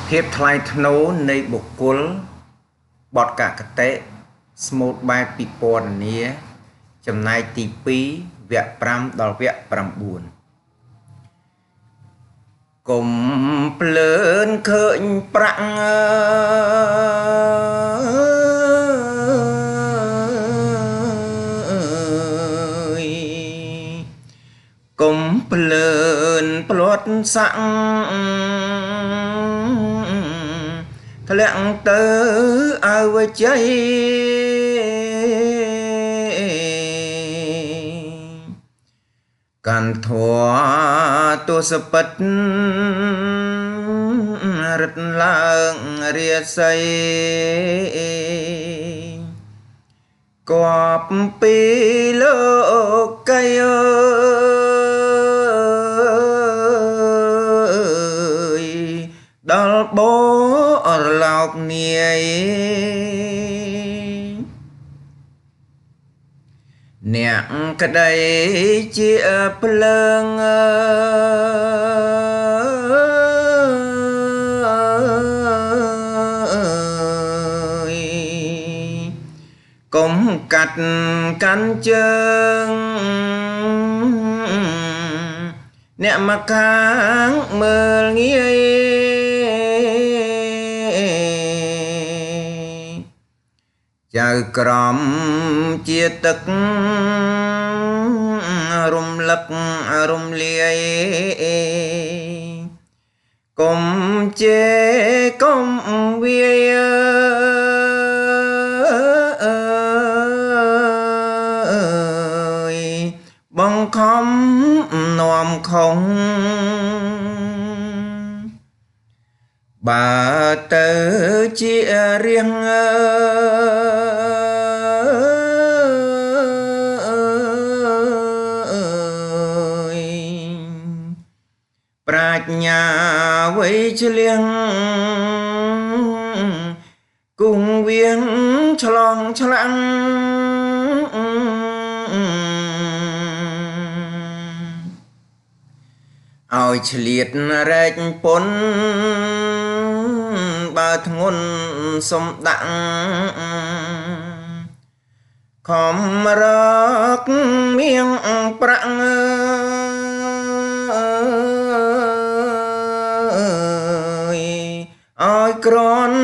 ភាពថ្លៃថ្នូរនៃបុគ្គលបទកកតិស្មូតបែបពិពណ៌នាចំណែកទី2វគ្គ5ដល់វគ្គ9កុំភ្លើនឃើញប្រាក់កុំភ្លើនផ្លាត់សាក់ធ្លាក់ទៅអវជ័យកាន់ធัวទសពិតរត់ឡើងរាសីគប់ពីលោកីដល់បរលោកនាយអ្នកក្តីជាភ្លើងកុំកាត់កាន់ជើងអ្នកមកខាងមើលងាយចៅក្រមជាទឹករំលឹករំលាយកុំជេរកុំវាយបង្ខំនាំខុងបើទៅជារៀងប្រាជ្ញាវៃឆ្លៀងគង់វៀងឆ្លងឆ្លាំងឲ្យឆ្លៀតរែកពុនបើធ្ងន់សំដាក់ខំរកមៀងប្រាក់ឲ្យក្រន់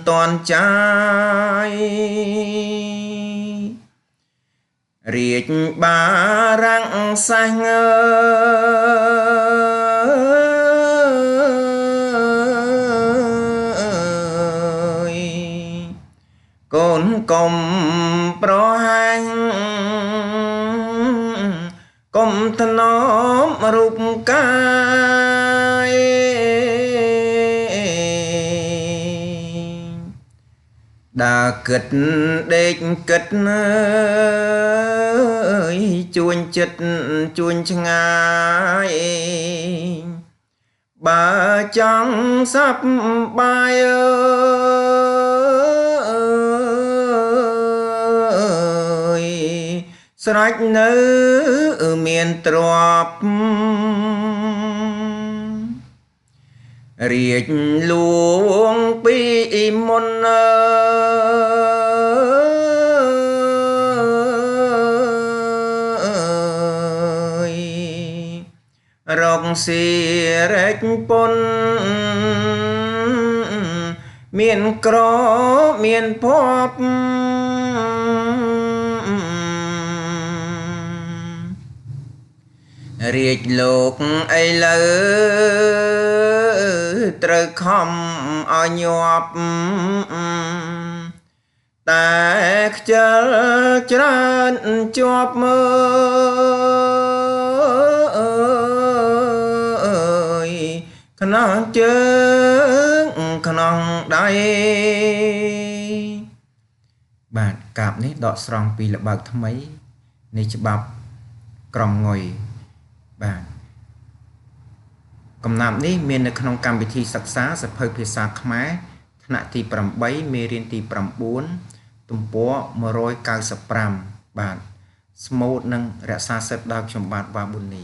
តន់ចាយរាជបារាំងសាសងកូនកុំប្រហាញ់កុំថ្នមរូបកាយដើរគិតដេកគិតជួញចិត្តជួញឆ្ងាយបើចង់សប្បាយស្រេចនៅមានទ្រព្យរាជលួងពីមុនរកស៊ីរែកពុនមានក្រមានភពរាជលោកឥឡូវត្រូវខំឲ្យញាប់តែខ្ជិលច្រើនជាប់មើលខ្នោះជើងខ្នោះដៃបាទកាបនេះដកស្រង់ពីល្បើកថ្មីនៃច្បាប់ក្រមងុយបាទកំណាព្យនេះមាននៅក្នុងកម្មវិធីសិក្សាសៀវភៅភាសាខ្មែរថ្នាក់ទី8មេរៀនទី9ទំព័រ195បាទស្មូតនិងរក្សាសិទ្ធិដោយខ្ញុំបាទវ៉ាប៊ុននី